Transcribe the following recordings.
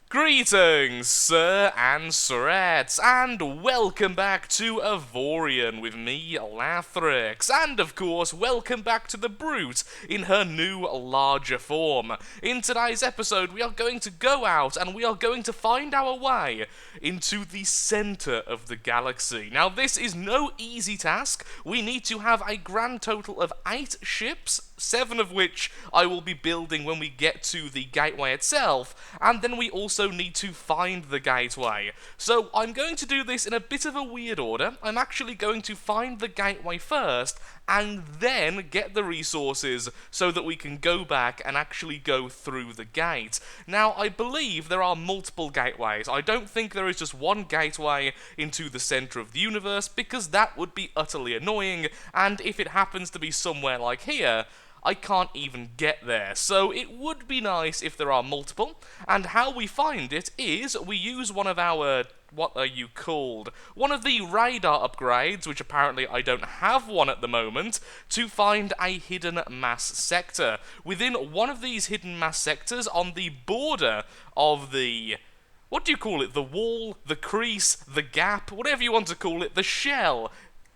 Greetings, sir and sirettes, and welcome back to Avorion with me, Lathrix, and of course, welcome back to the Brute in her new, larger form. In today's episode, we are going to go out and we are going to find our way into the center of the galaxy. Now, this is no easy task. We need to have a grand total of 8 ships, 7 of which I will be building when we get to the gateway itself, and then we also need to find the gateway. So I'm going to do this in a bit of a weird order. I'm actually going to find the gateway first, and then get the resources so that we can go back and actually go through the gate. Now, I believe there are multiple gateways. I don't think there is just one gateway into the center of the universe, because that would be utterly annoying, and if it happens to be somewhere like here, I can't even get there, so it would be nice if there are multiple, and how we find it is we use one of our, what are you called, one of the radar upgrades, which apparently I don't have one at the moment, to find a hidden mass sector. Within one of these hidden mass sectors on the border of the, what do you call it, the wall, the crease, the gap, whatever you want to call it, the shell,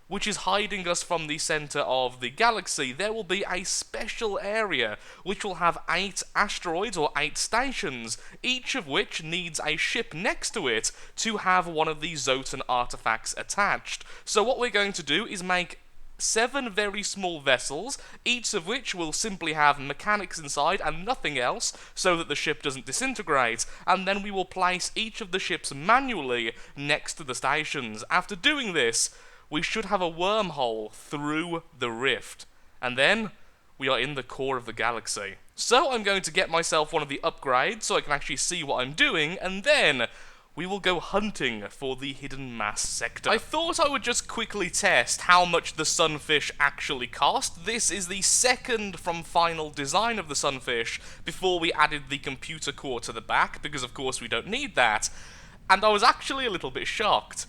which is hiding us from the center of the galaxy, there will be a special area which will have 8 asteroids or 8 stations, each of which needs a ship next to it to have one of the Xsotan artifacts attached. So what we're going to do is make 7 very small vessels, each of which will simply have mechanics inside and nothing else, so that the ship doesn't disintegrate, and then we will place each of the ships manually next to the stations. After doing this, we should have a wormhole through the rift, and then we are in the core of the galaxy. So I'm going to get myself one of the upgrades so I can actually see what I'm doing, and then we will go hunting for the hidden mass sector. I thought I would just quickly test how much the Sunfish actually cost. This is the second from final design of the Sunfish before we added the computer core to the back, because of course we don't need that, and I was actually a little bit shocked.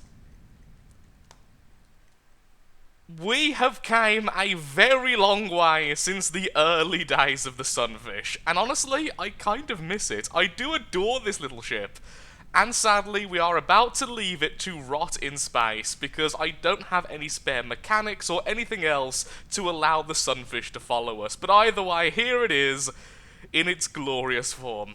We have came a very long way since the early days of the Sunfish, and honestly, I kind of miss it. I do adore this little ship, and sadly, we are about to leave it to rot in space, because I don't have any spare mechanics or anything else to allow the Sunfish to follow us. But either way, here it is, in its glorious form.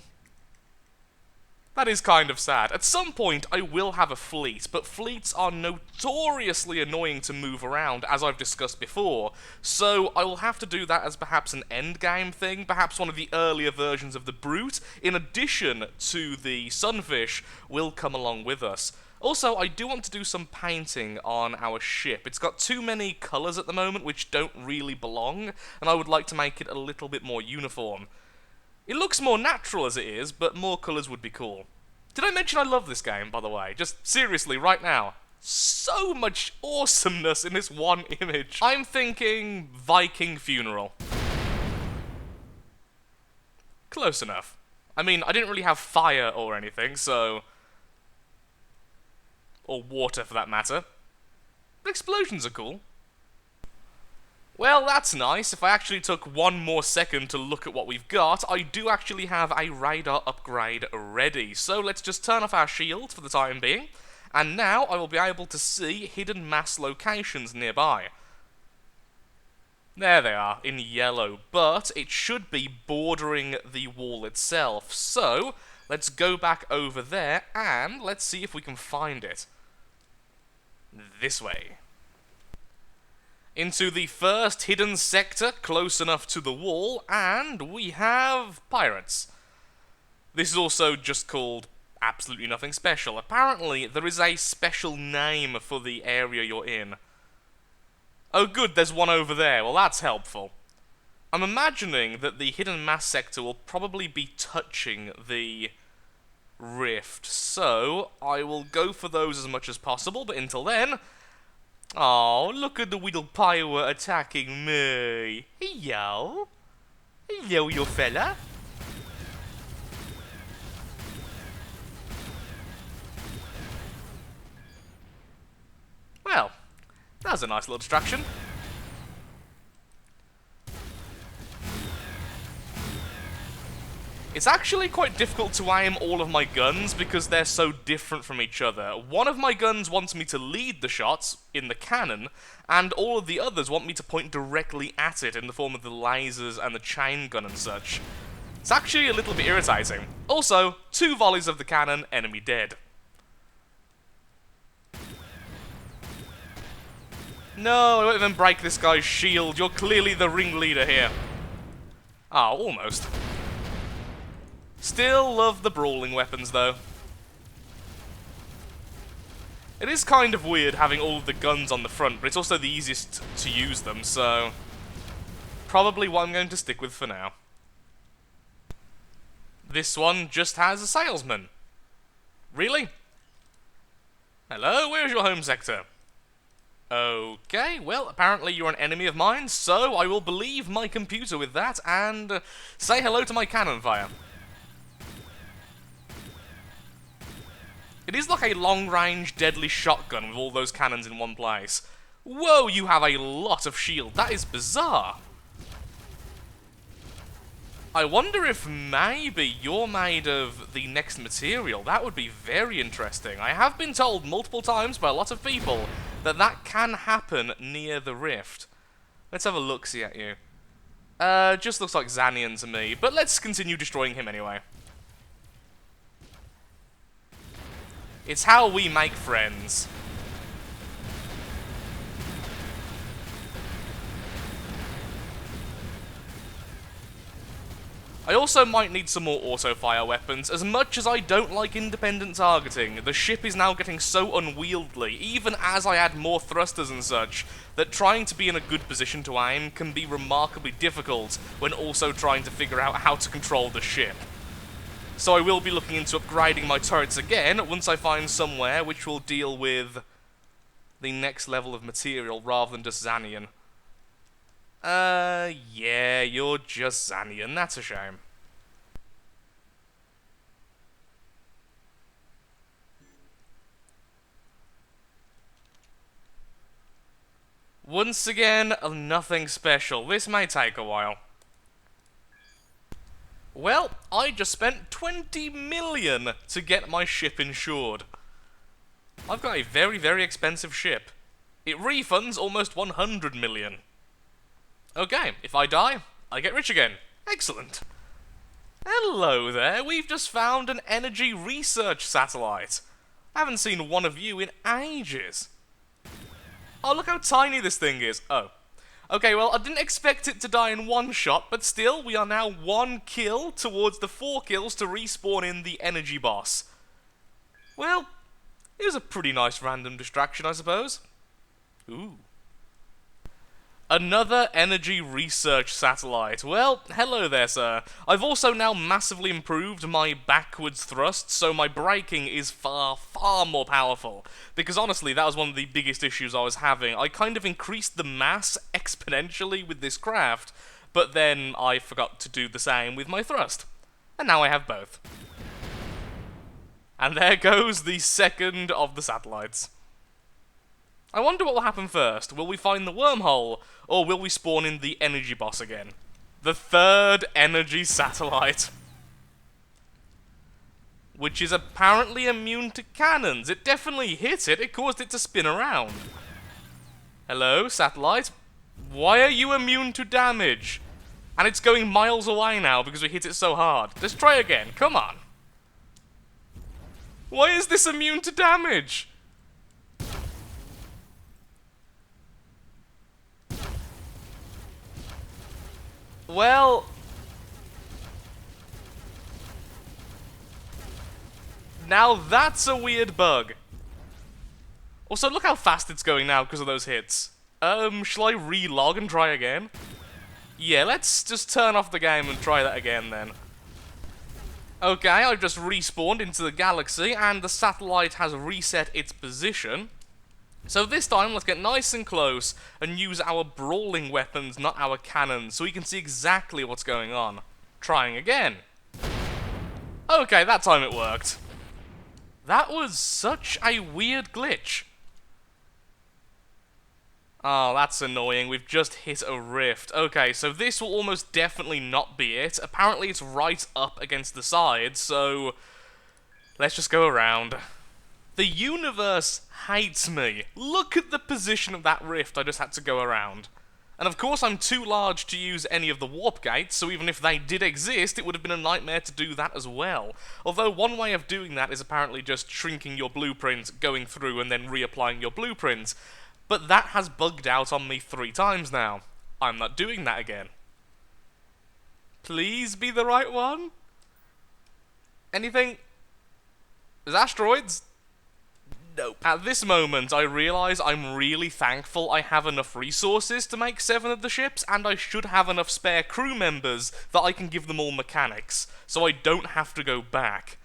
That is kind of sad. At some point, I will have a fleet, but fleets are notoriously annoying to move around, as I've discussed before, so I will have to do that as perhaps an endgame thing, perhaps one of the earlier versions of the Brute, in addition to the Sunfish, will come along with us. Also, I do want to do some painting on our ship. It's got too many colours at the moment which don't really belong, and I would like to make it a little bit more uniform. It looks more natural as it is, but more colours would be cool. Did I mention I love this game, by the way? Just seriously, right now. So much awesomeness in this one image. I'm thinking Viking funeral. Close enough. I mean, I didn't really have fire or anything, so... or water, for that matter. But explosions are cool. Well, that's nice. If I actually took one more second to look at what we've got, I do actually have a radar upgrade ready. So let's just turn off our shield for the time being, and now I will be able to see hidden mass locations nearby. There they are, in yellow, but it should be bordering the wall itself. So, let's go back over there, and let's see if we can find it. This way. Into the first hidden sector, close enough to the wall, and we have pirates. This is also just called absolutely nothing special. Apparently, there is a special name for the area you're in. Oh good, there's one over there. Well, that's helpful. I'm imagining that the hidden mass sector will probably be touching the rift, so I will go for those as much as possible, but until then... Oh, look at the little pirate attacking me. Hello. Hello, you fella. Well, that was a nice little distraction. It's actually quite difficult to aim all of my guns because they're so different from each other. One of my guns wants me to lead the shots in the cannon, and all of the others want me to point directly at it in the form of the lasers and the chain gun and such. It's actually a little bit irritating. Also, 2 volleys of the cannon, enemy dead. No, I won't even break this guy's shield. You're clearly the ringleader here. Ah, almost. Still love the brawling weapons, though. It is kind of weird having all of the guns on the front, but it's also the easiest to use them, so... probably what I'm going to stick with for now. This one just has a salesman. Really? Hello, where's your home sector? Okay, well, apparently you're an enemy of mine, so I will believe my computer with that, and say hello to my cannon fire. It is like a long-range, deadly shotgun with all those cannons in one place. Whoa, you have a lot of shield. That is bizarre. I wonder if maybe you're made of the next material. That would be very interesting. I have been told multiple times by a lot of people that that can happen near the rift. Let's have a look-see at you. Just looks like Xanion to me, but let's continue destroying him anyway. It's how we make friends. I also might need some more auto-fire weapons. As much as I don't like independent targeting, the ship is now getting so unwieldy, even as I add more thrusters and such, that trying to be in a good position to aim can be remarkably difficult when also trying to figure out how to control the ship. So I will be looking into upgrading my turrets again once I find somewhere which will deal with the next level of material rather than just Xanion. Yeah, you're just Xanion. That's a shame. Once again, nothing special. This may take a while. Well, I just spent 20 million to get my ship insured. I've got a very, very expensive ship. It refunds almost 100 million. Okay, if I die, I get rich again. Excellent. Hello there, we've just found an energy research satellite. I haven't seen one of you in ages. Oh, look how tiny this thing is. Oh. Okay, well, I didn't expect it to die in one shot, but still, we are now 1 kill towards the 4 kills to respawn in the energy boss. Well, it was a pretty nice random distraction, I suppose. Ooh. Another energy research satellite. Well, hello there, sir. I've also now massively improved my backwards thrust, so my braking is far, far more powerful. Because honestly, that was one of the biggest issues I was having. I kind of increased the mass exponentially with this craft, but then I forgot to do the same with my thrust. And now I have both. And there goes the second of the satellites. I wonder what will happen first. Will we find the wormhole, or will we spawn in the energy boss again? The third energy satellite. Which is apparently immune to cannons. It definitely hit it. It caused it to spin around. Hello, satellite. Why are you immune to damage? And it's going miles away now because we hit it so hard. Let's try again. Come on. Why is this immune to damage? Well, now that's a weird bug. Also, look how fast it's going now because of those hits. Shall I re-log and try again? Yeah, let's just turn off the game and try that again then. Okay, I've just respawned into the galaxy and the satellite has reset its position. So this time, let's get nice and close and use our brawling weapons, not our cannons, so we can see exactly what's going on. Trying again. Okay, that time it worked. That was such a weird glitch. Oh, that's annoying. We've just hit a rift. Okay, so this will almost definitely not be it. Apparently it's right up against the side, so let's just go around. The universe hates me. Look at the position of that rift I just had to go around. And of course I'm too large to use any of the warp gates, so even if they did exist, it would have been a nightmare to do that as well. Although one way of doing that is apparently just shrinking your blueprint, going through and then reapplying your blueprint. But that has bugged out on me 3 times now. I'm not doing that again. Please be the right one? Anything? There's asteroids? Nope. At this moment, I realise I'm really thankful I have enough resources to make 7 of the ships, and I should have enough spare crew members that I can give them all mechanics, so I don't have to go back.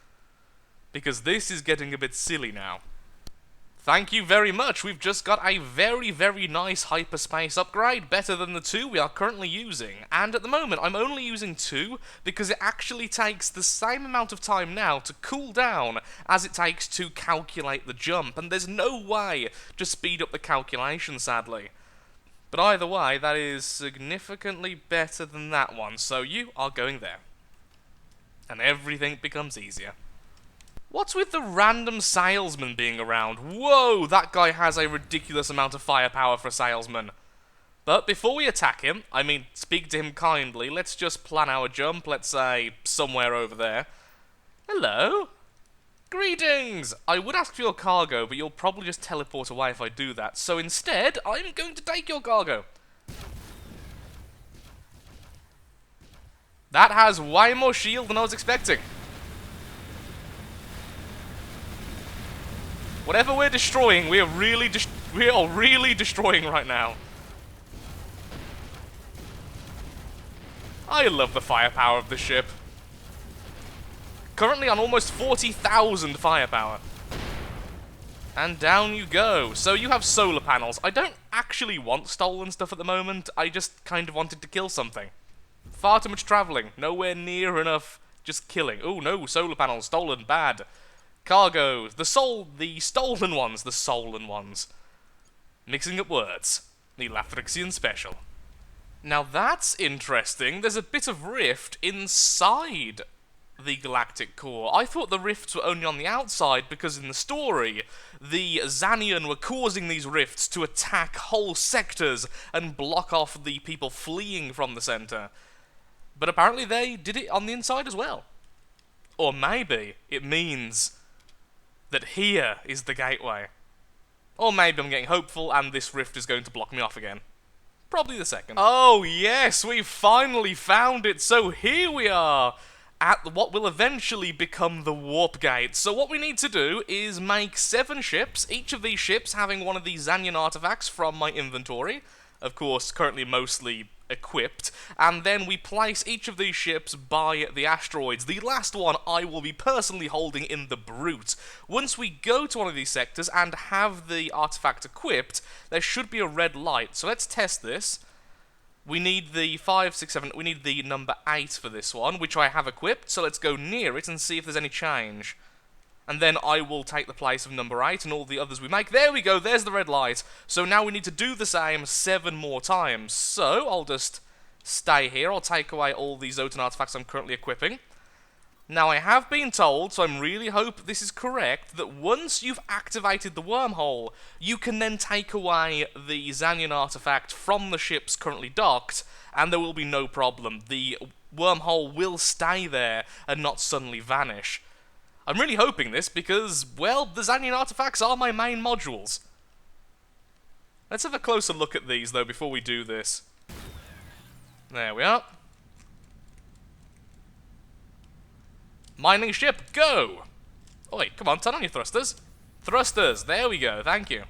Because this is getting a bit silly now. Thank you very much, we've just got a very, very nice hyperspace upgrade, better than the 2 we are currently using. And at the moment, I'm only using 2 because it actually takes the same amount of time now to cool down as it takes to calculate the jump, and there's no way to speed up the calculation, sadly. But either way, that is significantly better than that one, so you are going there. And everything becomes easier. What's with the random salesman being around? Whoa, that guy has a ridiculous amount of firepower for a salesman. But before we attack him, I mean, speak to him kindly, let's just plan our jump, let's say, somewhere over there. Hello? Greetings! I would ask for your cargo, but you'll probably just teleport away if I do that, so instead, I'm going to take your cargo. That has way more shield than I was expecting. Whatever we're destroying, we are really destroying right now. I love the firepower of the ship. Currently on almost 40,000 firepower. And down you go. So you have solar panels. I don't actually want stolen stuff at the moment. I just kind of wanted to kill something. Far too much traveling. Nowhere near enough just killing. Oh no, solar panels. Stolen. Bad. Cargo, the stolen ones. Mixing up words. The Lathrixian special. Now that's interesting. There's a bit of rift inside the Galactic core. I thought the rifts were only on the outside because in the story, the Xanion were causing these rifts to attack whole sectors and block off the people fleeing from the center. But apparently they did it on the inside as well. Or maybe it means that here is the gateway. Or maybe I'm getting hopeful and this rift is going to block me off again. Probably the second. Oh yes, we finally found it. So here we are at what will eventually become the warp gate. So what we need to do is make 7 ships, each of these ships having one of these Xanion artifacts from my inventory. Of course, currently mostly equipped, and then we place each of these ships by the asteroids. The last one I will be personally holding in the Brute. Once we go to one of these sectors and have the artifact equipped, there should be a red light. So let's test this. We need the 5, 6, 7, we need the number 8 for this one, which I have equipped, so let's go near it and see if there's any change. And then I will take the place of number 8 and all the others we make. There we go, there's the red light. So now we need to do the same 7 more times. So I'll just stay here. I'll take away all the Xsotan artifacts I'm currently equipping. Now I have been told, so I really hope this is correct, that once you've activated the wormhole, you can then take away the Xanion artifact from the ships currently docked, and there will be no problem. The wormhole will stay there and not suddenly vanish. I'm really hoping this because, well, the Xanion artifacts are my main modules. Let's have a closer look at these, though, before we do this. There we are. Mining ship, go! Oi, come on, turn on your thrusters. Thrusters, there we go, thank you.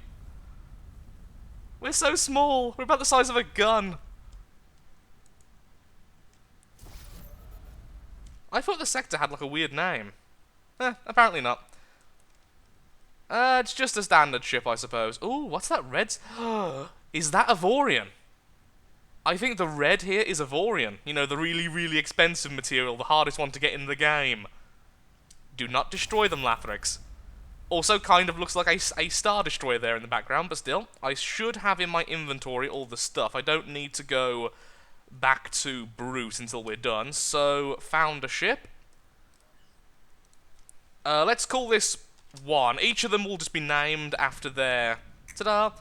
We're so small, we're about the size of a gun. I thought the sector had like a weird name. Apparently not. It's just a standard ship, I suppose. Ooh, what's that red? Is that Avorion? I think the red here is Avorion. You know, the really, really expensive material, the hardest one to get in the game. Do not destroy them, Lathrix. Also kind of looks like a Star Destroyer there in the background, but still, I should have in my inventory all the stuff. I don't need to go back to Brute until we're done. So, found a ship. Let's call this 1. Each of them will just be named after their... ta-da!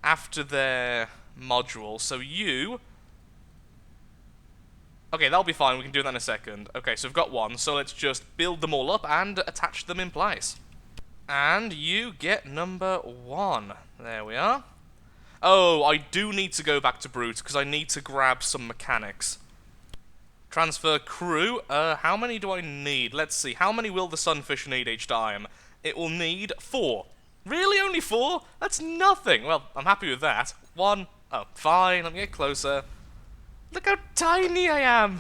After their module. So you... Okay, that'll be fine. We can do that in a second. Okay, so we've got 1. So let's just build them all up and attach them in place. And you get number 1. There we are. Oh, I do need to go back to Brute, because I need to grab some mechanics. Transfer crew. How many do I need? Let's see. How many will the Sunfish need each time? It will need 4. Really? Only 4? That's nothing. Well, I'm happy with that. 1. Oh, fine. Let me get closer. Look how tiny I am!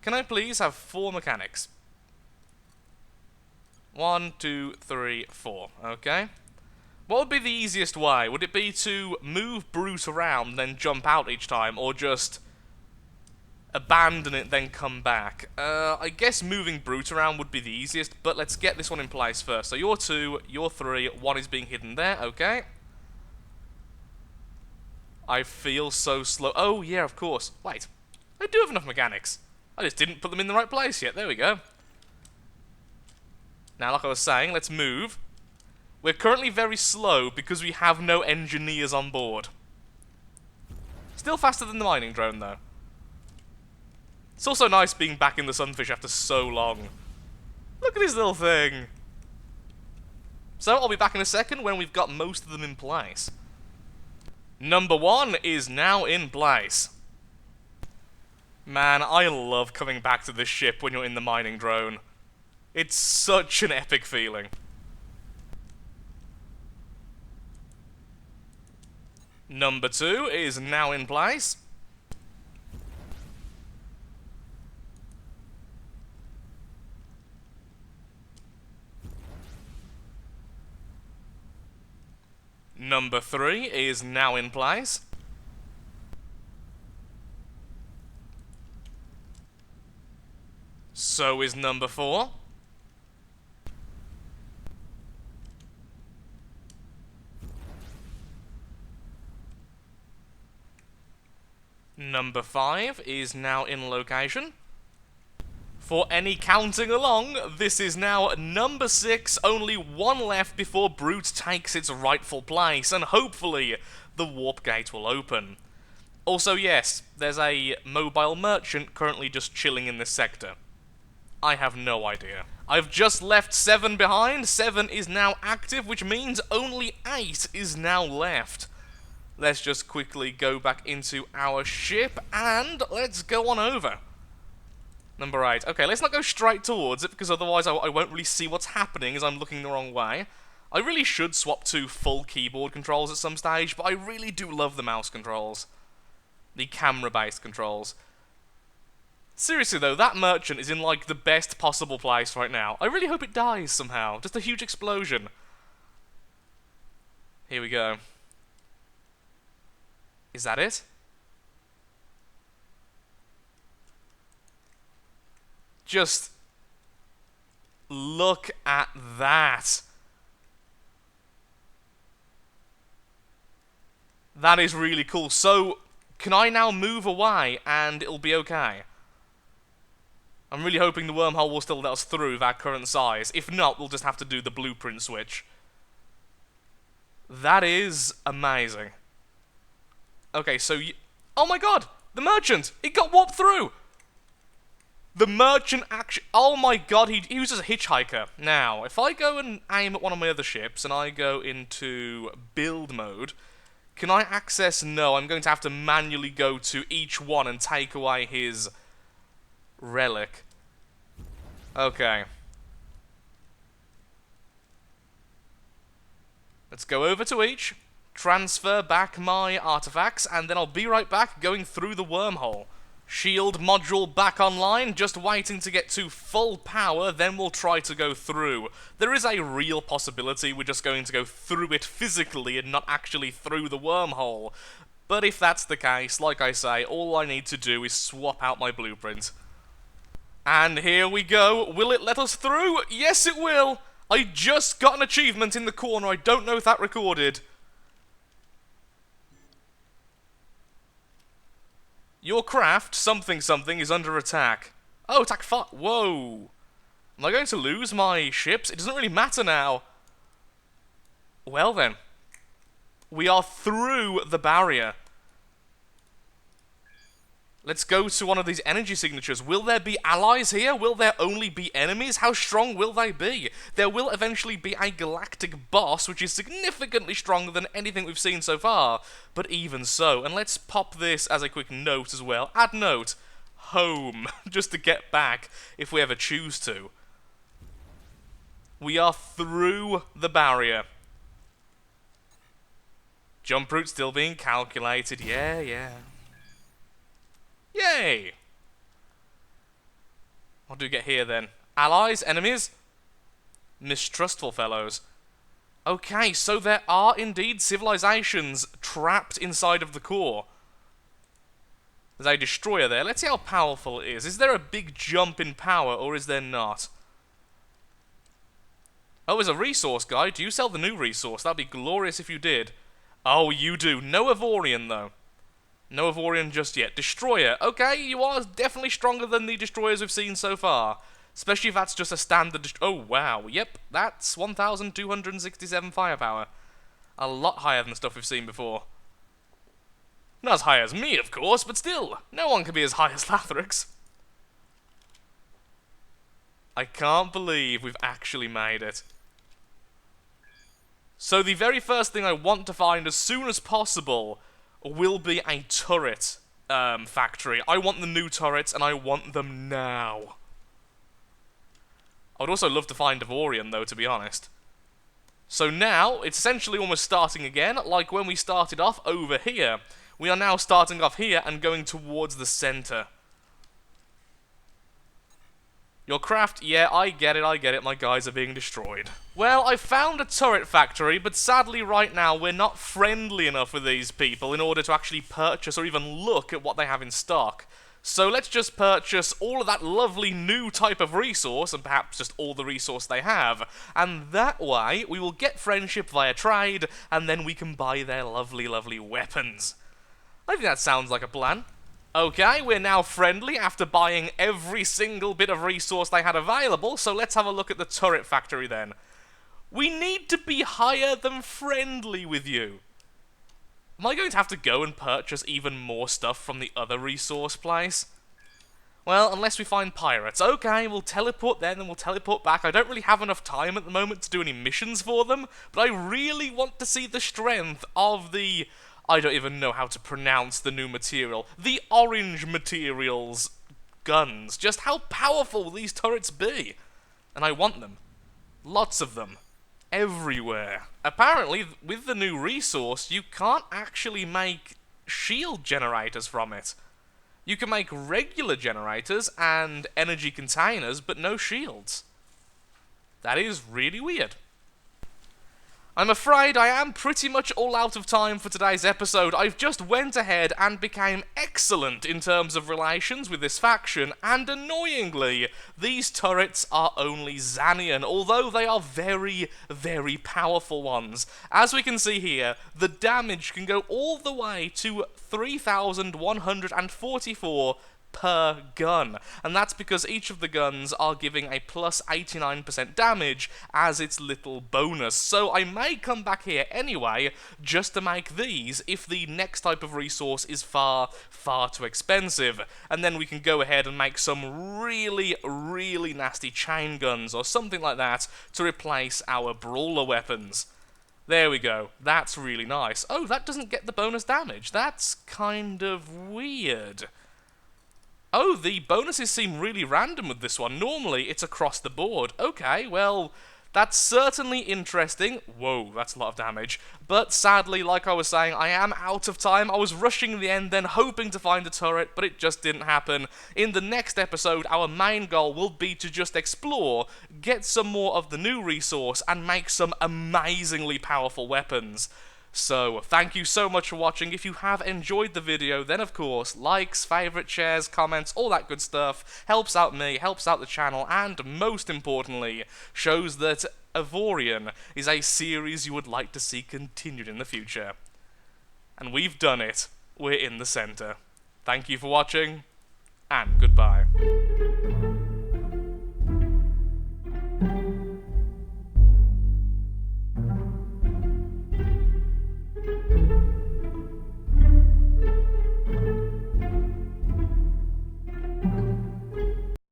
Can I please have 4 mechanics? 1, 2, 3, 4. Okay. What would be the easiest way? Would it be to move Brute around, then jump out each time, or just abandon it, then come back? I guess moving Brute around would be the easiest, but let's get this one in place first. So you're 2, you're 3, 1 is being hidden there, okay. I feel so slow. Oh, yeah, of course. Wait, I do have enough mechanics. I just didn't put them in the right place yet. There we go. Now, like I was saying, let's move. We're currently very slow because we have no engineers on board. Still faster than the mining drone, though. It's also nice being back in the Sunfish after so long. Look at this little thing. So, I'll be back in a second when we've got most of them in place. Number 1 is now in place. Man, I love coming back to this ship when you're in the mining drone. It's such an epic feeling. Number 2 is now in place. Number 3 is now in place. So is number 4. Number 5 is now in location. For any counting along, this is now number 6, only 1 left before Brute takes its rightful place, and hopefully the warp gate will open. Also, yes, there's a mobile merchant currently just chilling in this sector. I have no idea. I've just left 7 behind. 7 is now active, which means only 8 is now left. Let's just quickly go back into our ship, and let's go on over. Number 8. Okay, let's not go straight towards it, because otherwise I won't really see what's happening as I'm looking the wrong way. I really should swap to full keyboard controls at some stage, but I really do love the mouse controls. The camera-based controls. Seriously though, that merchant is in like the best possible place right now. I really hope it dies somehow. Just a huge explosion. Here we go. Is that it? Just look at that. That is really cool. So, can I now move away and it'll be okay? I'm really hoping the wormhole will still let us through with our current size. If not, we'll just have to do the blueprint switch. That is amazing. Okay, so oh my god! The merchant! It got warped through! The merchant actually... Oh my god, he was just a hitchhiker. Now, if I go and aim at one of my other ships, and I go into build mode, can I access... No, I'm going to have to manually go to each one and take away his relic. Okay. Let's go over to each, transfer back my artifacts, and then I'll be right back going through the wormhole. Shield module back online, just waiting to get to full power, then we'll try to go through. There is a real possibility we're just going to go through it physically and not actually through the wormhole. But if that's the case, like I say, all I need to do is swap out my blueprint. And here we go. Will it let us through? Yes, it will. I just got an achievement in the corner. I don't know if that recorded. Your craft, something something, is under attack. Oh, attack 5. Whoa. Am I going to lose my ships? It doesn't really matter now. Well then. We are through the barrier. Let's go to one of these energy signatures. Will there be allies here? Will there only be enemies? How strong will they be? There will eventually be a galactic boss, which is significantly stronger than anything we've seen so far. But even so, and let's pop this as a quick note as well. Add note. Home. Just to get back, if we ever choose to. We are through the barrier. Jump route still being calculated. Yeah. Yay! What do we get here then? Allies? Enemies? Mistrustful fellows. Okay, so there are indeed civilizations trapped inside of the core. There's a destroyer there. Let's see how powerful it is. Is there a big jump in power, or is there not? Oh, there's a resource guide. Do you sell the new resource? That'd be glorious if you did. Oh, you do. No Avorion, though. No Avorion just yet. Destroyer. Okay, you are definitely stronger than the destroyers we've seen so far. Especially if that's just a standard oh, wow. Yep, that's 1,267 firepower. A lot higher than the stuff we've seen before. Not as high as me, of course, but still. No one can be as high as Lathrix. I can't believe we've actually made it. So the very first thing I want to find as soon as possible will be a turret factory. I want the new turrets, and I want them now. I would also love to find Avorion, though, to be honest. So now, it's essentially almost starting again, like when we started off over here. We are now starting off here and going towards the center. Your craft, yeah, I get it, my guys are being destroyed. Well, I found a turret factory, but sadly right now we're not friendly enough with these people in order to actually purchase or even look at what they have in stock. So let's just purchase all of that lovely new type of resource, and perhaps just all the resource they have, and that way we will get friendship via trade, and then we can buy their lovely, lovely weapons. I think that sounds like a plan. Okay, we're now friendly after buying every single bit of resource they had available, so let's have a look at the turret factory then. We need to be higher than friendly with you. Am I going to have to go and purchase even more stuff from the other resource place? Well, unless we find pirates. Okay, we'll teleport then and we'll teleport back. I don't really have enough time at the moment to do any missions for them, but I really want to see the strength of the... I don't even know how to pronounce the new material. The orange materials guns. Just how powerful will these turrets be? And I want them. Lots of them. Everywhere. Apparently, with the new resource, you can't actually make shield generators from it. You can make regular generators and energy containers, but no shields. That is really weird. I'm afraid I am pretty much all out of time for today's episode. I've just went ahead and became excellent in terms of relations with this faction, and annoyingly, these turrets are only Xanion, although they are very, very powerful ones. As we can see here, the damage can go all the way to 3,144 per gun, and that's because each of the guns are giving a plus 89% damage as its little bonus. So I may come back here anyway just to make these if the next type of resource is far, far too expensive, and then we can go ahead and make some really, really nasty chain guns or something like that to replace our brawler weapons. There we go. That's really nice. Oh, that doesn't get the bonus damage. That's kind of weird. Oh, the bonuses seem really random with this one. Normally, it's across the board. Okay, well, that's certainly interesting. Whoa, that's a lot of damage. But sadly, like I was saying, I am out of time. I was rushing the end, then hoping to find a turret, but it just didn't happen. In the next episode, our main goal will be to just explore, get some more of the new resource, and make some amazingly powerful weapons. So, thank you so much for watching. If you have enjoyed the video, then of course, likes, favourite, shares, comments, all that good stuff helps out me, helps out the channel, and most importantly, shows that Avorion is a series you would like to see continued in the future. And we've done it. We're in the centre. Thank you for watching, and goodbye.